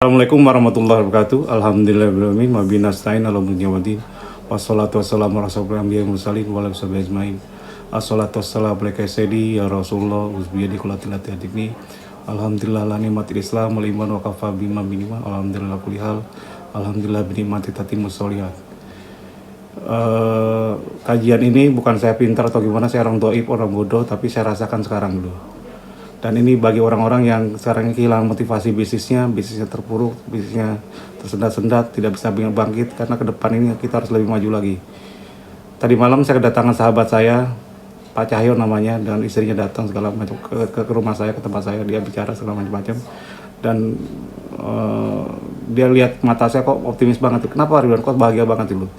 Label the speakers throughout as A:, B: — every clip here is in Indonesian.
A: Assalamualaikum warahmatullahi wabarakatuh. Alhamdulillahirrahmanirrahim. Mabina stain ala munyawati. Wassalatu wassalamu ala rasulillah mursalin wa ala sahbihi ajmain. Assalatu wassalamu alaika sayyidi ya Rasulullah uzbiyadi kulatilati hadikni. Alhamdulillah la nikmatil Islam wal iman wa kafa bima minima. Alhamdulillah kulli hal. Alhamdulillah bi nikmati tatimmus sholihat. Kajian ini bukan saya pintar atau gimana, saya orang dhaif, orang bodoh, tapi saya rasakan sekarang dulu. Dan ini bagi orang-orang yang sekarang kehilangan motivasi bisnisnya terpuruk, bisnisnya tersendat-sendat, tidak bisa bangkit, karena ke depan ini kita harus lebih maju lagi. Tadi malam saya kedatangan sahabat saya, Pak Cahyo namanya, dan istrinya datang segala macam ke rumah saya, ke tempat saya, dia bicara segala macam-macam. Dan dia lihat mata saya kok optimis banget. Kenapa Ridwan, kok bahagia banget dulu.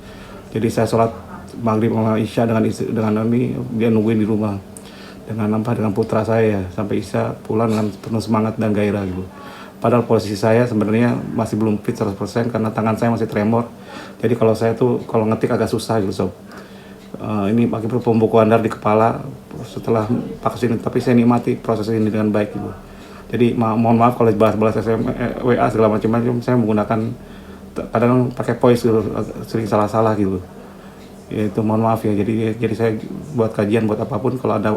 A: Jadi saya sholat maghrib sama isya dengan ini, dia nungguin di rumah. Dengan putra saya sampai Isya pulang dengan penuh semangat dan gairah gitu. Padahal posisi saya sebenarnya masih belum fit 100% karena tangan saya masih tremor. Jadi kalau saya tuh kalau ngetik agak susah gitu sob. Ini pakai pembekuan darah di kepala setelah vaksin, tapi saya nikmati proses ini dengan baik gitu. Jadi mohon maaf kalau bahas-bahas WA segala macam-macam, saya menggunakan kadang pakai voice gitu, sering salah-salah gitu. Ya itu mohon maaf ya, jadi saya buat kajian buat apapun kalau ada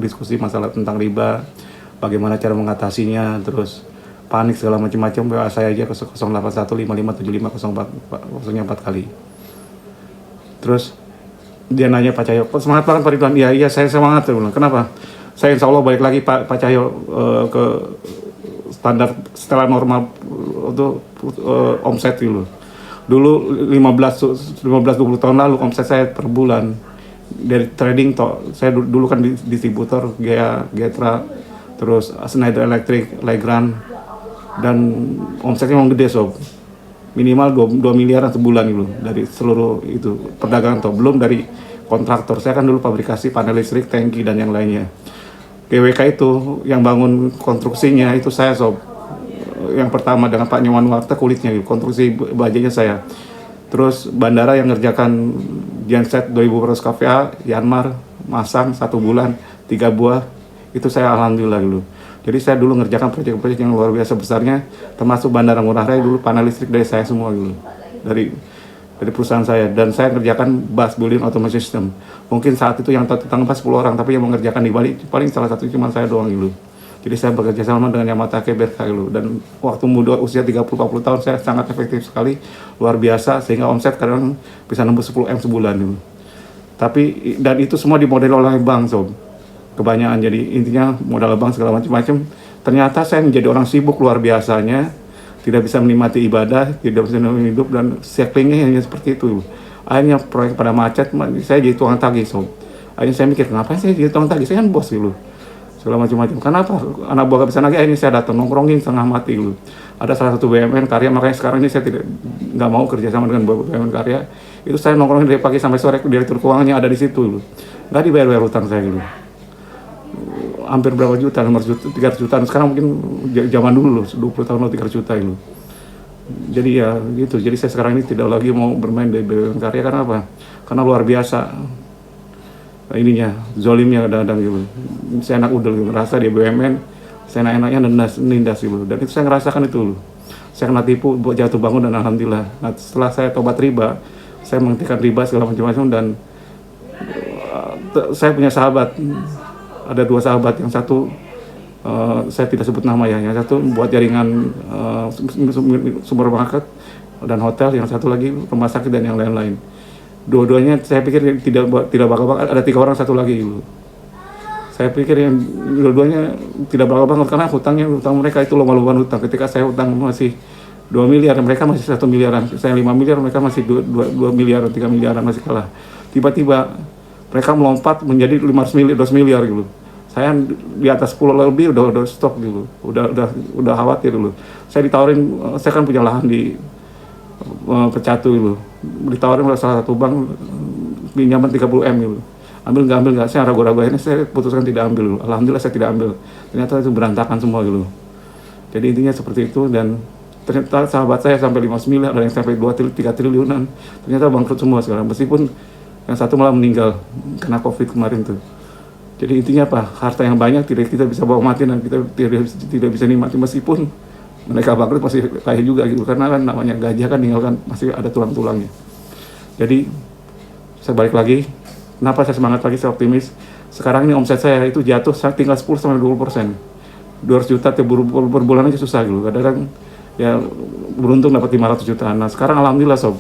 A: diskusi masalah tentang riba, bagaimana cara mengatasinya, terus panik segala macam-macam, WA saya aja ke 081557504004 kali. Terus dia nanya Pak Cahyo, semangat banget Pak Ridwan. Iya saya semangat. Dia bilang, kenapa? Saya insya Allah balik lagi Pak Cahyo ke standar setelah normal untuk omset dulu. Dulu 15-20 tahun lalu omset saya per bulan dari trading saya dulu kan distributor Getra, terus Schneider Electric, Legrand, dan omsetnya memang gede sob, minimal 2 miliaran sebulan gitu dari seluruh itu perdagangan belum dari kontraktor. Saya kan dulu pabrikasi panel listrik, tangki dan yang lainnya. GWK itu yang bangun konstruksinya itu saya sob, yang pertama dengan Pak Nyoman Warta kulitnya gitu, konstruksi bajanya saya. Terus bandara yang ngerjakan genset 2000 KVA Yanmar masang 1 bulan 3 buah itu saya alhamdulillah dulu. Jadi saya dulu ngerjakan proyek-proyek yang luar biasa besarnya, termasuk Bandara Ngurah Rai dulu panel listrik dari saya semua dulu, dari perusahaan saya. Dan saya ngerjakan bus building automation system. Mungkin saat itu yang tetangga 10 orang, tapi yang mengerjakan di Bali paling salah satu cuma saya doang dulu. Jadi saya bekerja sama dengan Yamatake Berka dulu, dan waktu muda usia 30-40 tahun saya sangat efektif sekali, luar biasa, sehingga omset kadang bisa nembus 10 M sebulan dulu. Tapi dan itu semua dimodel oleh bank sob, kebanyakan. Jadi intinya modal bank segala macam-macam. Ternyata saya menjadi orang sibuk luar biasanya, tidak bisa menikmati ibadah, tidak bisa menikmati hidup, dan cyclingnya hanya seperti itu. Akhirnya proyek pada macet, saya jadi tukang tagih sob. Akhirnya saya mikir, ngapain saya jadi tukang tagih, saya kan bos dulu. Segala macam-macam. Kenapa anak buah gak bisa nagih? Ini saya datang nongkrongin setengah mati dulu. Ada salah satu BUMN karya, makanya sekarang ini saya nggak mau kerja sama dengan BUMN karya. Itu saya nongkrongin dari pagi sampai sore, direktur keuangannya ada di situ dulu. Nggak dibayar utang saya dulu. Hampir berapa juta, 500 juta, 300 juta. Sekarang mungkin zaman dulu 20 tahun lalu 300 juta dulu. Jadi ya gitu. Jadi saya sekarang ini tidak lagi mau bermain di BUMN karya. Karena apa? Karena luar biasa ininya, zolimnya kadang-kadang gitu. Saya enak udel gitu, merasa di BUMN saya enak-enaknya nindas gitu. Dan itu saya ngerasakan itu. Saya kena tipu buat jatuh bangun, dan alhamdulillah. Nah, setelah saya tobat riba, saya menghentikan riba segala macam-macam. Dan saya punya sahabat, ada 2 sahabat. Yang satu saya tidak sebut nama ya, yang satu buat jaringan supermarket dan hotel, yang satu lagi rumah sakit dan yang lain-lain. Dua-duanya saya pikir tidak bakal ada 3 orang, satu lagi gitu. Saya pikir yang dua-duanya tidak bakal banget karena hutang mereka itu lomba-lombaan hutang. Ketika saya hutang masih 2 miliar, mereka masih 1 miliaran. Saya 5 miliar, mereka masih 2 miliar, 3 miliaran, masih kalah. Tiba-tiba mereka melompat menjadi 500 miliar, 2 miliar gitu. Saya di atas 10 lebih udah stop gitu. Udah khawatir dulu. Saya ditawarin, saya kan punya lahan di Pecatu gitu. Ditawarin oleh salah satu bank pinjaman 30 M gitu. Ambil nggak, saya ragu-ragu, akhirnya saya putuskan tidak ambil dulu. Alhamdulillah saya tidak ambil. Ternyata itu berantakan semua gitu. Jadi intinya seperti itu. Dan ternyata sahabat saya sampai 5 miliar, ada yang sampai 2-3 triliunan. Ternyata bangkrut semua sekarang. Meskipun yang satu malah meninggal kena COVID kemarin tuh. Jadi intinya apa? Harta yang banyak tidak kita bisa bawa mati, dan kita tidak bisa nikmati, meskipun mereka bangkrut masih kaya juga gitu, karena kan namanya gajah kan tinggal kan masih ada tulang-tulangnya. Jadi saya balik lagi, kenapa saya semangat lagi, saya optimis. Sekarang ini omset saya itu jatuh tinggal 10-20%. 200 juta per bulan aja susah gitu. Kadang-kadang ya beruntung dapat 500 jutaan. Nah sekarang alhamdulillah sob,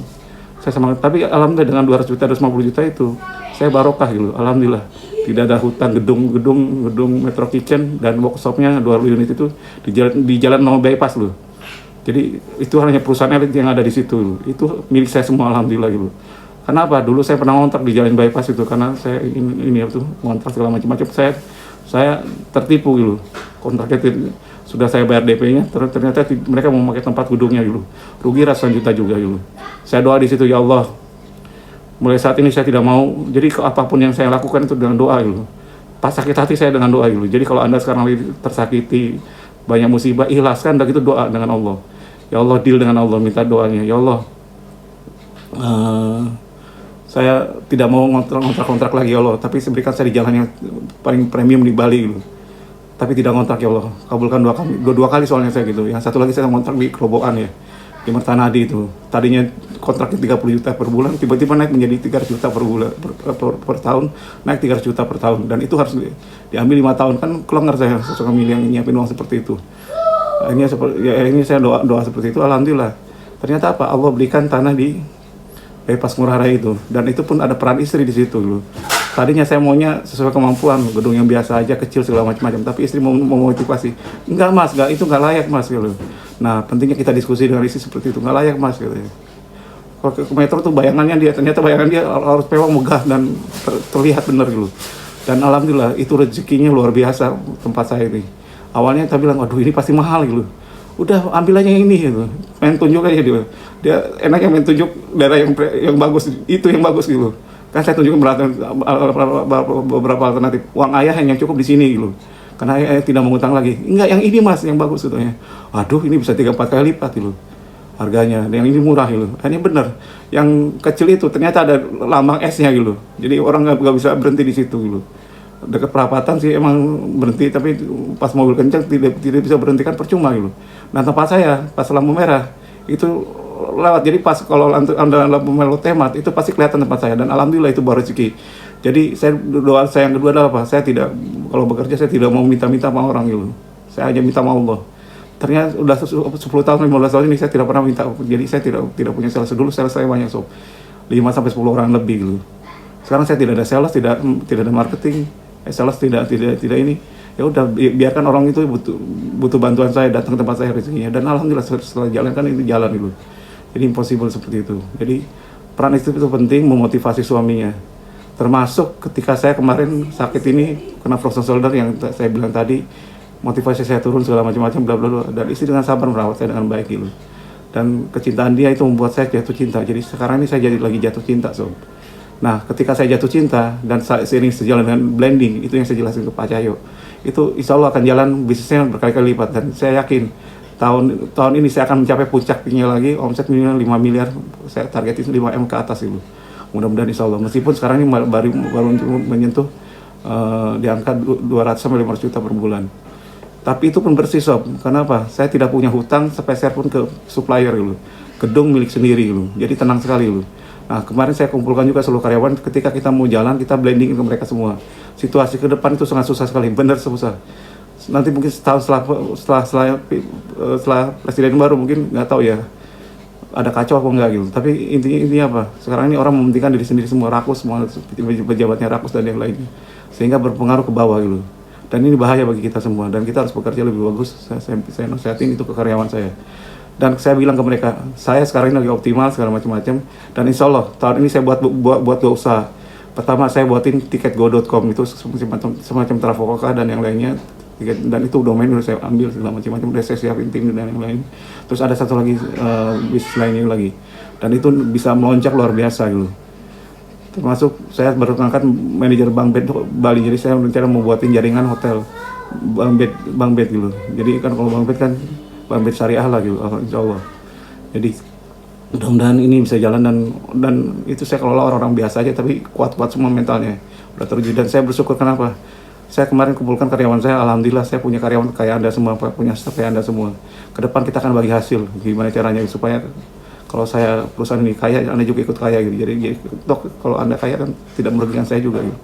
A: saya semangat. Tapi alhamdulillah dengan 200 juta, 250 juta itu saya barokah gitu, alhamdulillah. Tidak ada hutang, gedung Metro Kitchen dan workshopnya 2 unit itu di jalan mau bypass loh. Jadi itu hanya perusahaan elit yang ada di situ loh. Itu milik saya semua, alhamdulillah gitu. Kenapa? Dulu saya pernah ngontrak di jalan bypass itu karena saya ini tuh ngontrak segala macam-macam. Saya tertipu gitu. Kontraknya sudah saya bayar DP-nya, ternyata mereka mau pakai tempat gedungnya gitu. Rugi ratusan juta juga gitu. Saya doa di situ, ya Allah, mulai saat ini saya tidak mau, jadi apapun yang saya lakukan itu dengan doa gitu. Pas sakit hati saya dengan doa gitu. Jadi kalau Anda sekarang lagi tersakiti, banyak musibah, ikhlaskan dan itu doa dengan Allah. Ya Allah, deal dengan Allah, minta doanya. Ya Allah, saya tidak mau kontrak lagi ya Allah, tapi berikan saya di jalan yang paling premium di Bali gitu. Tapi tidak ngontrak ya Allah, kabulkan dua kali soalnya saya gitu. Yang satu lagi saya ngontrak di Kerobokan ya, di Mertanadi itu. Tadinya kontraknya 30 juta per bulan, tiba-tiba naik menjadi 300 juta per bulan, per tahun, naik 300 juta per tahun. Dan itu harus diambil 5 tahun, kan kelonggar saya, sesuatu milih yang nyiapin uang seperti itu. Ini saya doa seperti itu, alhamdulillah. Ternyata apa? Allah berikan tanah di bypass Ngurah Rai itu, dan itu pun ada peran istri di situ loh. Tadinya saya maunya sesuai kemampuan, gedung yang biasa aja, kecil segala macam-macam, tapi istri mau motivasi, enggak mas, itu enggak layak mas gitu. Nah pentingnya kita diskusi dengan istri seperti itu, enggak layak mas gitu. Kalau ke Metro tuh bayangan dia harus mewah, megah dan terlihat benar gitu. Dan alhamdulillah itu rezekinya luar biasa tempat saya ini. Awalnya kita bilang, waduh ini pasti mahal gitu. Udah ambil aja yang ini gitu. Main tunjuk aja dia enaknya main tunjuk daerah yang bagus, itu yang bagus gitu. Kan saya tunjukin beberapa alternatif. Uang ayah yang cukup di sini gitu. Karena ayah tidak mengutang lagi. Enggak, yang ini mas, yang bagus gitu ya. Aduh, ini bisa 3-4 kali lipat gitu harganya. Yang ini murah gitu. Ini benar. Yang kecil itu ternyata ada lambang S-nya gitu. Jadi orang nggak bisa berhenti di situ gitu. Dekat perapatan sih emang berhenti, tapi pas mobil kencang tidak bisa berhenti, kan percuma gitu. Nah tempat saya pas lampu merah itu lewat, jadi pas kalau anda lampu merah temat itu pasti kelihatan tempat saya, dan alhamdulillah itu baru rezeki. Jadi doa saya yang kedua adalah apa? Saya tidak, kalau bekerja saya tidak mau minta-minta sama orang gitu. Saya hanya minta sama Allah. Ternyata udah 10 tahun, 15 tahun ini saya tidak pernah minta. Jadi saya tidak punya sales. Dulu sales saya banyak sob, 5-10 orang lebih gitu. Sekarang saya tidak ada sales, tidak ada marketing. Sales tidak ini. Ya udah, biarkan orang itu butuh bantuan saya, datang ke tempat saya rezekinya. Dan alhamdulillah setelah jalan kan itu jalan gitu. Jadi impossible seperti itu. Jadi peran istri itu penting, memotivasi suaminya. Termasuk ketika saya kemarin sakit ini kena frozen shoulder yang saya bilang tadi, motivasi saya turun segala macam-macam bla bla bla, dan istri dengan sabar merawat saya dengan baik gitu. Dan kecintaan dia itu membuat saya jatuh cinta. Jadi sekarang ini saya lagi jatuh cinta sob. Nah ketika saya jatuh cinta dan seiring sejalan dengan blending, itu yang saya jelasin ke Pak Cahyo, itu insya Allah akan jalan bisnisnya berkali-kali lipat. Dan saya yakin tahun ini saya akan mencapai puncaknya lagi, omset minimal 5 miliar, saya target itu 5M ke atas itu. Mudah-mudahan insya Allah, meskipun sekarang ini baru menyentuh di angka 200-500 juta per bulan. Tapi itu pun bersih sob, kenapa? Saya tidak punya hutang sepeser pun ke supplier gitu. Gedung milik sendiri gitu, jadi tenang sekali gitu. Nah kemarin saya kumpulkan juga seluruh karyawan, ketika kita mau jalan, kita blending ke mereka semua. Situasi ke depan itu sangat susah sekali, benar susah. Nanti mungkin setahun setelah presiden baru mungkin nggak tahu ya, ada kacau apa enggak gitu. Tapi intinya apa? Sekarang ini orang mementingkan diri sendiri semua, rakus, semua pejabatnya rakus dan yang lainnya, sehingga berpengaruh ke bawah gitu. Dan ini bahaya bagi kita semua, dan kita harus bekerja lebih bagus. Saya nasihatin itu ke karyawan saya. Dan saya bilang ke mereka, saya sekarang ini lagi optimal segala macam-macam, dan insya Allah tahun ini saya buat 2 usaha. Pertama saya buatin tiket go.com, itu semacam Traveloka dan yang lainnya, dan itu domain udah saya ambil segala macam-macam, udah saya siapin tim dan yang lain. Terus ada satu lagi bisnis lainnya lagi, dan itu bisa melonjak luar biasa gitu. Termasuk saya baru ngangkat manajer Bang Bed Bali, jadi saya rencana mau buatin jaringan hotel Bang Bed gitu. Jadi kan kalau Bang Bed kan Bang Bed syariah lah gitu, insya Allah. Jadi mudah-mudahan ini bisa jalan, dan itu saya kelola orang-orang biasa aja, tapi kuat-kuat semua mentalnya, udah terwujud. Dan saya bersyukur, kenapa? Saya kemarin kumpulkan karyawan saya, alhamdulillah saya punya karyawan kayak Anda semua, punya staff kayak Anda semua. Ke depan kita akan bagi hasil, gimana caranya supaya kalau saya perusahaan ini kaya, Anda juga ikut kaya gitu. Jadi kalau Anda kaya kan tidak merugikan saya juga gitu.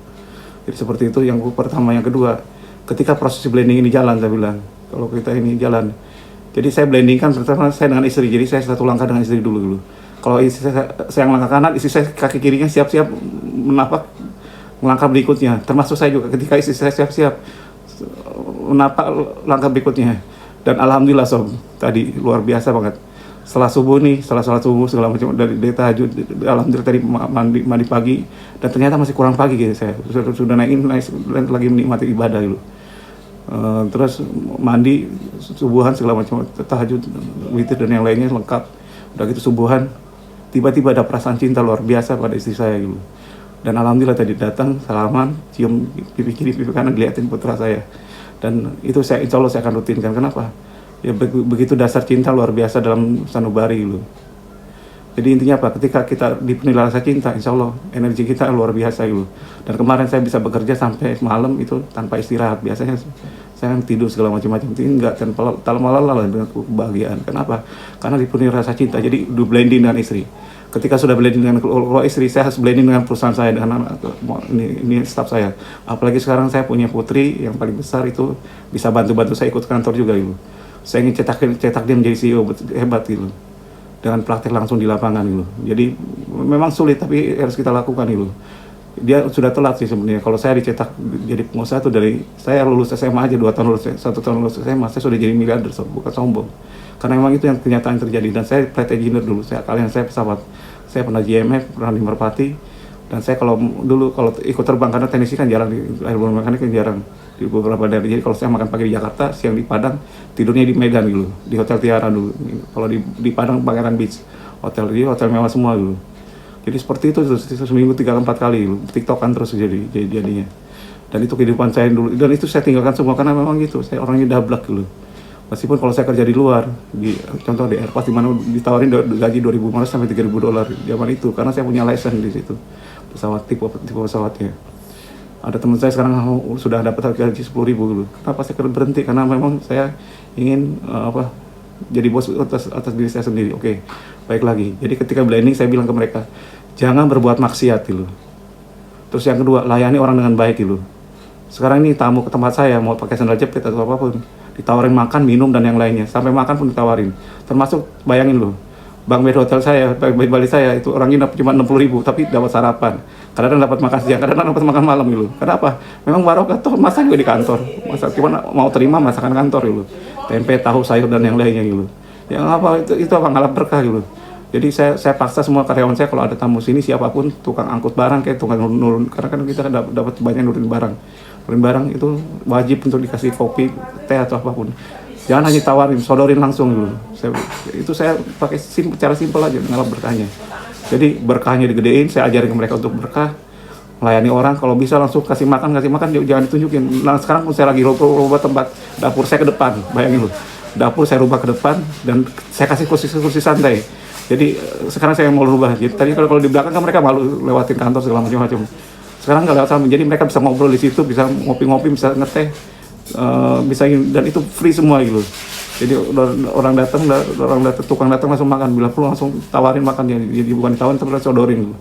A: Jadi seperti itu yang pertama. Yang kedua, ketika proses blending ini jalan, saya bilang, kalau kita ini jalan. Jadi saya blending kan pertama saya dengan istri, jadi saya satu langkah dengan istri dulu. Kalau istri saya yang langkah kanan, istri saya kaki kirinya siap-siap menapak langkah berikutnya. Termasuk saya juga ketika istri saya siap-siap menapak langkah berikutnya. Dan alhamdulillah sob, tadi luar biasa banget. Setelah subuh nih, setelah sholat subuh segala macam dari tahajud, alhamdulillah tadi mandi pagi dan ternyata masih kurang pagi gitu saya. Sudah naik lagi menikmati ibadah dulu. Terus mandi subuhan segala macam tahajud, witir dan yang lainnya lengkap. Udah gitu subuhan, tiba-tiba ada perasaan cinta luar biasa pada istri saya gitu. Dan alhamdulillah tadi datang, salaman, cium pipi kiri, pipi kanan, liatin putra saya. Dan itu saya, insya Allah saya akan rutinkan. Kenapa? Ya begitu dasar cinta luar biasa dalam sanubari gitu. Jadi intinya apa? Ketika kita dipenuhi rasa cinta, insya Allah energi kita luar biasa gitu. Dan kemarin saya bisa bekerja sampai malam itu tanpa istirahat. Biasanya saya tidur segala macam-macam. Enggak, tanpa malah dengan kebahagiaan. Kenapa? Karena dipenuhi rasa cinta. Jadi blending dengan istri. Ketika sudah blending dengan istri, saya harus blending dengan perusahaan saya, dengan ini staff saya. Apalagi sekarang saya punya putri yang paling besar itu bisa bantu-bantu saya ikut kantor juga gitu. Saya ingin cetak dia menjadi CEO hebat gitu. Dengan praktek langsung di lapangan gitu. Jadi memang sulit tapi harus kita lakukan gitu. Dia sudah telat sih sebenarnya. Kalau saya dicetak jadi pengusaha tuh dari saya lulus SMA aja 2 tahun lulus, 1 tahun lulus SMA, saya sudah jadi miliarder, bukan sombong. Karena memang itu yang kenyataan terjadi. Dan saya flight engineer dulu, saya pesawat. Saya pernah GMF, pernah di Merpati. Dan saya kalau ikut terbang karena teknisi kan jarang di airborne mekanik kan jarang di beberapa daerah. Jadi kalau saya makan pagi di Jakarta, siang di Padang, tidurnya di Medan dulu, di Hotel Tiara dulu. Kalau di Padang Pangeran Beach, hotel mewah semua dulu. Jadi seperti itu seminggu 3-4 kali dulu. TikTokan terus jadinya. Dan itu kehidupan saya dulu. Dan itu saya tinggalkan semua karena memang gitu. Saya orangnya dablek dulu. Meskipun kalau saya kerja di luar, contoh di Airbus di mana ditawarin gaji $2.500 sampai $3.000 zaman itu, karena saya punya license di situ. Pesawat tipe pesawatnya. Ada teman saya sekarang sudah dapat gaji 10.000 dulu. Kenapa saya berhenti? Karena memang saya ingin jadi bos atas diri saya sendiri. Oke, baik lagi. Jadi ketika blending saya bilang ke mereka, jangan berbuat maksiat gitu. Terus yang kedua, layani orang dengan baik gitu. Sekarang ini tamu ke tempat saya mau pakai sandal jepit atau apapun, ditawarin makan, minum dan yang lainnya. Sampai makan pun ditawarin. Termasuk bayangin loh, Bang bed hotel saya, bed Bali saya itu orang nginap cuma 60.000 tapi dapat sarapan. Kadang-kadang dapat makan siang, kadang-kadang dapat makan malam gitu. Kenapa? Memang barokah, toh masak juga di kantor. Masak gimana mau terima masakan kantor gitu. Tempe, tahu, sayur dan yang lainnya gitu. Yang apa itu apa ngalap berkah gitu. Jadi saya paksa semua karyawan saya kalau ada tamu sini siapapun tukang angkut barang kayak tukang nurun, karena kan kita dapat banyak nurunin barang. Nurunin barang itu wajib untuk dikasih kopi, teh atau apapun. Jangan hanya tawarin, sodorin langsung dulu. Saya pakai cara simpel aja ngalap berkahnya. Jadi berkahnya digedein, saya ajarin ke mereka untuk berkah, melayani orang. Kalau bisa langsung kasih makan, jangan ditunjukin. Nah sekarang pun saya lagi rubah tempat dapur saya ke depan, bayangin lu. Dapur saya rubah ke depan dan saya kasih kursi santai. Jadi sekarang saya mau rubah. Jadi tadi kalau di belakang kan mereka malu lewatin kantor segala macam. Sekarang nggak lewat sama, jadi mereka bisa ngobrol di situ, bisa ngopi-ngopi, bisa ngeteh, bisa dan itu free semua gitu. Jadi orang datang tukang datang langsung makan, bila perlu langsung tawarin makan, jadi bukan ditawarin tapi sodorin gitu.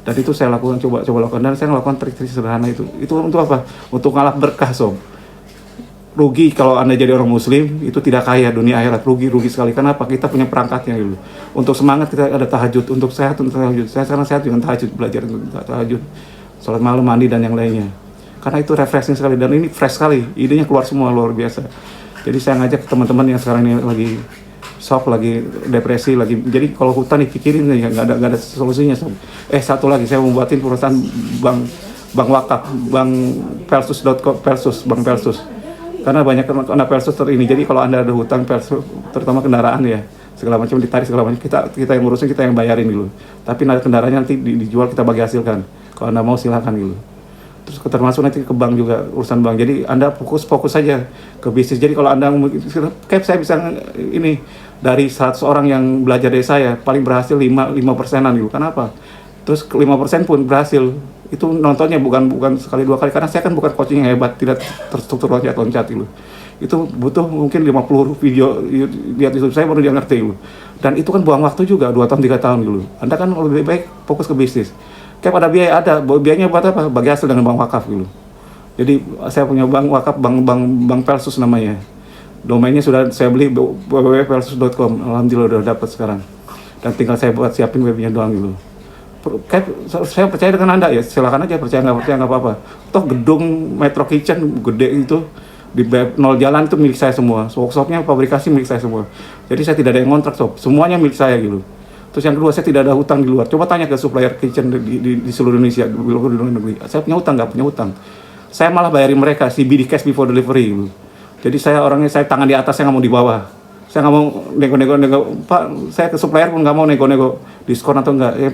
A: Dan itu saya lakukan, coba lakukan, dan saya melakukan trik-trik sederhana itu untuk apa? Untuk ngalap berkah sob. Rugi kalau Anda jadi orang muslim itu tidak kaya dunia akhirat, rugi sekali. Kenapa? Kita punya perangkatnya gitu. Untuk semangat kita ada tahajud, untuk sehat untuk tahajud. Saya sekarang sehat dengan tahajud, belajar tahajud, sholat malam, mandi dan yang lainnya. Karena itu refreshing sekali dan ini fresh sekali, idenya keluar semua luar biasa. Jadi saya ngajak teman-teman yang sekarang ini lagi shock, lagi depresi, lagi. Jadi kalau hutan dipikirin nggak ada solusinya. Satu lagi saya mau buatin perusahaan bank wakaf, bank Persus. Karena banyak anak Persus ini. Jadi kalau Anda ada hutang Persus, terutama kendaraan ya, segala macam ditarik segala macam, kita yang ngurusin, kita yang bayarin dulu. Tapi kendaraannya nanti dijual, kita bagi hasilkan. Kalau Anda mau silakan dulu. Terus termasuk nanti ke bank juga, urusan bank. Jadi Anda fokus saja ke bisnis. Jadi kalau Anda kayak saya bisa ini dari 100 orang yang belajar dari saya paling berhasil 5%-an gitu. Kenapa? Terus 5% pun berhasil. Itu nontonnya bukan sekali dua kali, karena saya kan bukan coaching yang hebat, tidak terstruktur loncat-loncat gitu. Itu butuh mungkin 50 video lihat YouTube saya baru dia ngerti gitu. Dan itu kan buang waktu juga 2 tahun 3 tahun dulu. Anda kan lebih baik fokus ke bisnis. Kayak pada biaya ada, biayanya buat apa? Bagi hasil dengan bank wakaf gitu. Jadi saya punya bank wakaf, bank Pelsus namanya. Domainnya sudah saya beli www.pelsus.com. Alhamdulillah udah dapat sekarang. Dan tinggal saya buat siapin webnya doang gitu. Saya percaya dengan Anda ya, silakan aja, percaya nggak apa-apa. Toh gedung Metro Kitchen gede itu di nol jalan itu milik saya semua. Workshopnya, pabrikasi milik saya semua. Jadi saya tidak ada yang ngontrak, semuanya milik saya gitu. Terus yang kedua, saya tidak ada hutang di luar. Coba tanya ke supplier kitchen di seluruh Indonesia, di luar negeri. Saya punya hutang, nggak punya hutang. Saya malah bayarin mereka CBD cash before delivery gitu. Jadi saya orangnya, saya tangan di atas, saya nggak mau di bawah. Saya nggak mau nego-nego, Pak, saya ke supplier pun nggak mau nego-nego diskon atau enggak. Ya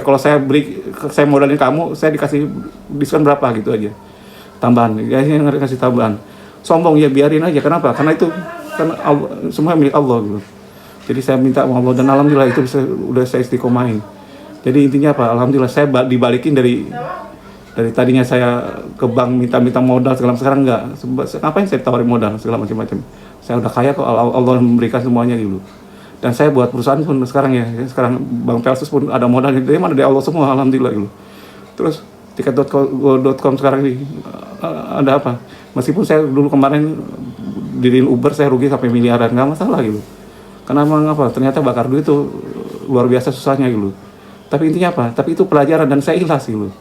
A: kalau saya saya modalin kamu, saya dikasih diskon berapa gitu aja. Tambahan, ya nggak kasih tambahan. Sombong ya, biarin aja. Kenapa? Karena itu kan semua milik Allah gitu. Jadi saya minta sama Allah, dan alhamdulillah itu udah saya istiqomahin. Jadi intinya apa? Alhamdulillah saya dibalikin dari tadinya saya ke bank minta modal segala, sekarang enggak. Ngapain saya tawarin modal segala macam-macam? Saya udah kaya kok, Allah memberikan semuanya gitu. Dan saya buat perusahaan pun sekarang sekarang Bank Pelsus pun ada modalnya, dari mana? Dari Allah semua, alhamdulillah gitu. Terus tiket.com sekarang ini ada apa? Meskipun saya dulu kemarin diriin Uber, saya rugi sampai miliaran, nggak masalah gitu. Karena memang apa? Ternyata bakar duit itu luar biasa susahnya gitu. Tapi intinya apa? Tapi itu pelajaran dan saya ikhlas gitu.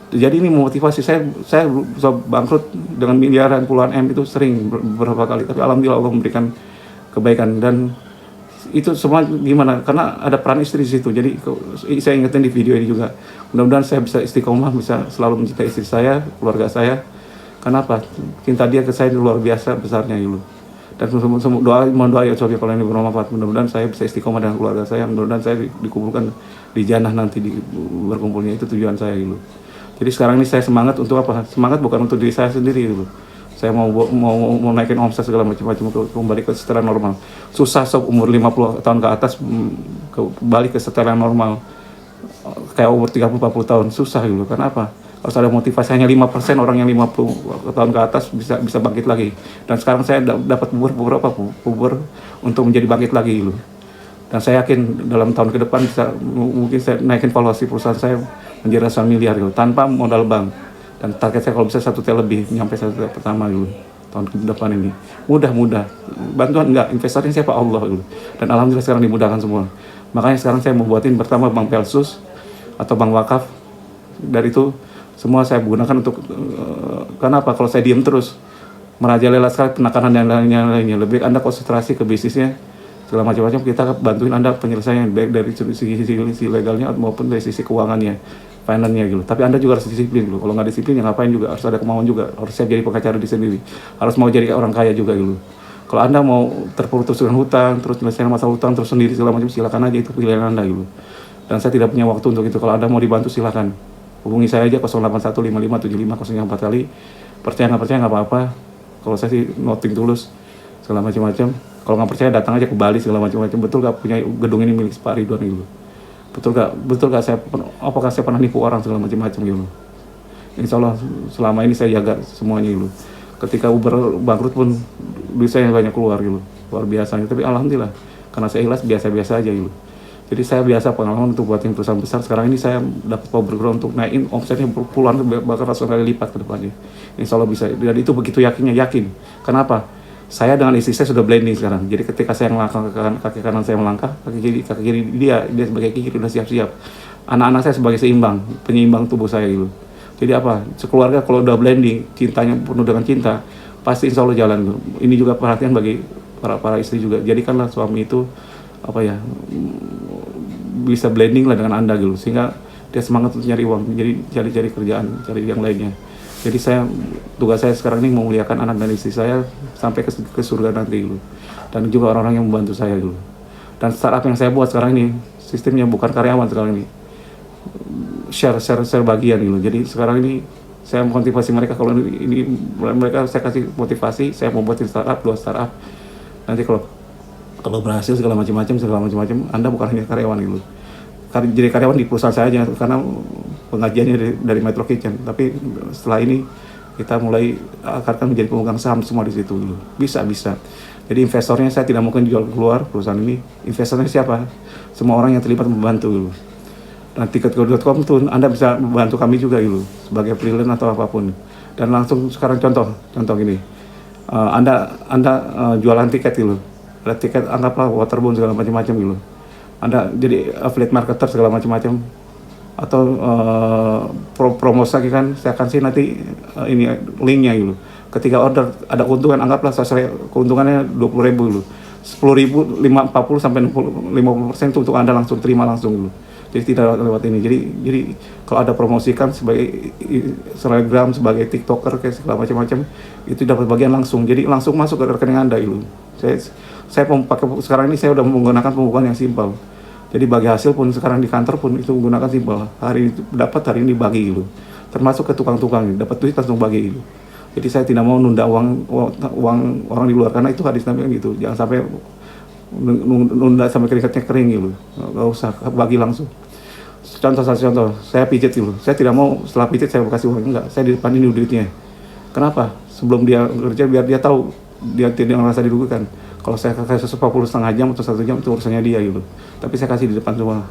A: Jadi ini memotivasi saya bisa bangkrut dengan miliaran, puluhan M itu sering beberapa kali. Tapi alhamdulillah Allah memberikan kebaikan, dan itu semua gimana? Karena ada peran istri di situ. Jadi saya ingetin di video ini juga. Mudah-mudahan saya bisa istiqomah, bisa selalu mencintai istri saya, keluarga saya. Kenapa? Cinta dia ke saya luar biasa besarnya gitu. Dan mohon doa ya Sobi kalau ini bermanfaat. Mudah-mudahan saya bisa istiqomah dengan keluarga saya. Mudah-mudahan saya dikumpulkan di jannah nanti, berkumpulnya itu tujuan saya gitu. Jadi sekarang ini saya semangat untuk apa? Semangat bukan untuk diri saya sendiri gitu. Saya mau naikin omset segala macam-macam, kembali ke setelan normal. Susah umur 50 tahun ke atas kembali ke setelan normal. Kayak umur 30-40 tahun susah gitu. Kenapa? Harus ada motivasi. Hanya 5% orang yang 50 tahun ke atas bisa bangkit lagi. Dan sekarang saya dapat bubur untuk menjadi bangkit lagi gitu. Dan saya yakin dalam tahun ke depan mungkin saya naikin valuasi perusahaan saya menjadi ratusan miliar gitu, tanpa modal bank. Dan target saya kalau bisa 1 T lebih, nyampe 1 T pertama gitu, tahun ke depan ini. Mudah. Bantuan enggak, investornya siapa? Allah gitu. Dan alhamdulillah sekarang dimudahkan semua. Makanya sekarang saya mau buatin pertama bank Pelsus atau bank wakaf. Dari itu semua saya gunakan untuk kenapa? Kalau saya diam terus merajalela sekali penekanan dan lainnya, lebih Anda konsentrasi ke bisnisnya segala macam-macam, kita bantuin Anda penyelesaian baik dari sisi legalnya maupun dari sisi keuangannya, finance-nya gitu. Tapi Anda juga harus disiplin gitu. Kalau nggak disiplin ya ngapain juga, harus ada kemauan juga, harus siap jadi pengacara diri sendiri, harus mau jadi orang kaya juga gitu. Kalau Anda mau terputus dengan hutang, terus menyelesaikan masalah hutang terus sendiri segala macam, silakan aja, itu pilihan Anda gitu. Dan saya tidak punya waktu untuk itu. Kalau Anda mau dibantu silakan hubungi saya aja 0815575004 kali. Percaya nggak apa-apa. Kalau saya sih noting tulus segala macam-macam. Kalau nggak percaya datang aja ke Bali segala macam-macam. Betul nggak punya gedung ini milik Pak Ridwan gitu? Betul nggak apakah saya pernah nipu orang segala macam-macam gitu? Insya Allah selama ini saya jaga semuanya gitu. Ketika Uber bangkrut pun duit saya banyak keluar gitu, luar biasa. Tapi alhamdulillah karena saya ikhlas, biasa-biasa aja gitu. Jadi saya biasa pengalaman untuk buatin perusahaan besar. Sekarang ini saya dapat power ground untuk naikin omsetnya puluhan bahkan ratusan kali lipat ke depannya. Insya Allah bisa. Dan itu begitu yakin. Kenapa? Saya dengan istri saya sudah blending sekarang. Jadi ketika saya melangkah kaki kanan saya melangkah, kaki kiri dia sebagai kaki kiri udah siap-siap. Anak-anak saya sebagai penyeimbang tubuh saya gitu. Jadi apa? Sekeluarga kalau udah blending, cintanya penuh dengan cinta, pasti insya Allah jalan gitu. Ini juga perhatian bagi para istri juga. Jadikanlah suami itu bisa blending lah dengan Anda gitu, sehingga dia semangat untuk nyari uang, jadi cari kerjaan, cari yang lainnya. Jadi tugas saya sekarang ini memuliakan anak dan istri saya sampai ke surga nanti gitu. Dan juga orang-orang yang membantu saya gitu. Dan startup yang saya buat sekarang ini sistemnya bukan karyawan sekarang ini, share bagian gitu. Jadi sekarang ini saya memotivasi mereka, kalau ini mereka saya kasih motivasi, saya mau buatin startup, 2 startup. Nanti kalau berhasil segala macam-macam, Anda bukan hanya karyawan gitu. jadi karyawan di perusahaan saya aja karena pengajiannya dari Metro Kitchen. Tapi setelah ini kita mulai akan menjadi pemegang saham semua di situ dulu. Bisa. Jadi investornya saya tidak mungkin jual keluar perusahaan ini. Investornya siapa? Semua orang yang terlibat membantu dulu. Dan ticketgo.com tuh Anda bisa membantu kami juga dulu sebagai freelance atau apapun. Dan langsung sekarang contoh gini. Anda jualan tiket dulu. Ada tiket anggaplah waterbound segala macam-macam gitu. Anda jadi affiliate marketer segala macam-macam atau promosi lagi kan saya kasih nanti ini linknya gitu. Ketika order ada keuntungan, anggaplah saya keuntungannya 20.000 dulu. 10.000 40 sampai 50% itu untuk Anda langsung terima langsung dulu. Jadi tidak lewat ini. Jadi kalau ada promosikan sebagai Instagram, sebagai TikToker kayak segala macam-macam itu dapat bagian langsung. Jadi langsung masuk ke rekening Anda dulu. Saya pakai sekarang ini saya udah menggunakan pembukuan yang simpel. Jadi bagi hasil pun sekarang di kantor pun itu menggunakan simpel. Hari ini dapat, hari ini bagi gitu. Termasuk ke tukang-tukang dapat duit langsung bagi gitu. Jadi saya tidak mau nunda uang orang di luar karena itu hadis Nabi gitu. Jangan sampai nunda sampai keringatnya kering gitu. Nggak usah bagi langsung. Contoh, saya pijit gitu. Saya tidak mau setelah pijit saya kasih uang, enggak. Saya di depan ini duitnya. Kenapa? Sebelum dia kerja biar dia tahu dia tidak merasa dirugikan. Kalau saya kasih 40 setengah jam atau 1 jam itu urusannya dia gitu. Tapi saya kasih di depan semua.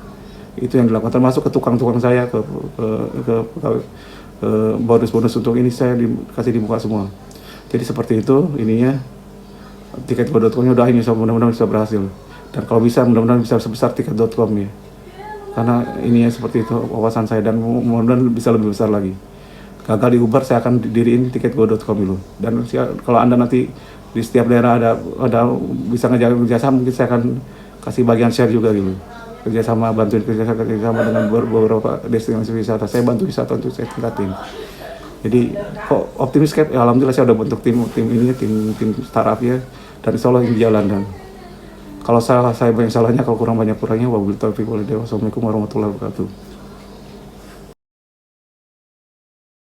A: Itu yang dilakukan termasuk ke tukang-tukang saya ke bonus-bonus untuk ini saya dikasih di muka semua. Jadi seperti itu ininya. Ticketgo.com-nya udah ini mudah-mudahan bisa berhasil. Dan kalau bisa mudah-mudahan bisa sebesar ticket.com ya. Karena ininya seperti itu wawasan saya dan mudah-mudahan bisa lebih besar lagi. Gagal di Uber saya akan diriin ticketgo.com dulu. Dan kalau Anda nanti di setiap daerah ada bisa kerjasama mungkin saya akan kasih bagian share juga gitu. Kerjasama kerjasama dengan beberapa destinasi wisata. Saya bantu wisata untuk saya tingkatin. Jadi kok optimis kan? Ya, alhamdulillah saya udah bentuk tim startup ya. Dan insya Allah ini jalan. Dan kalau saya banyak salahnya, kalau kurang banyak kurangnya, wabillahi taufiq walhidayah. Wassalamualaikum warahmatullahi wabarakatuh.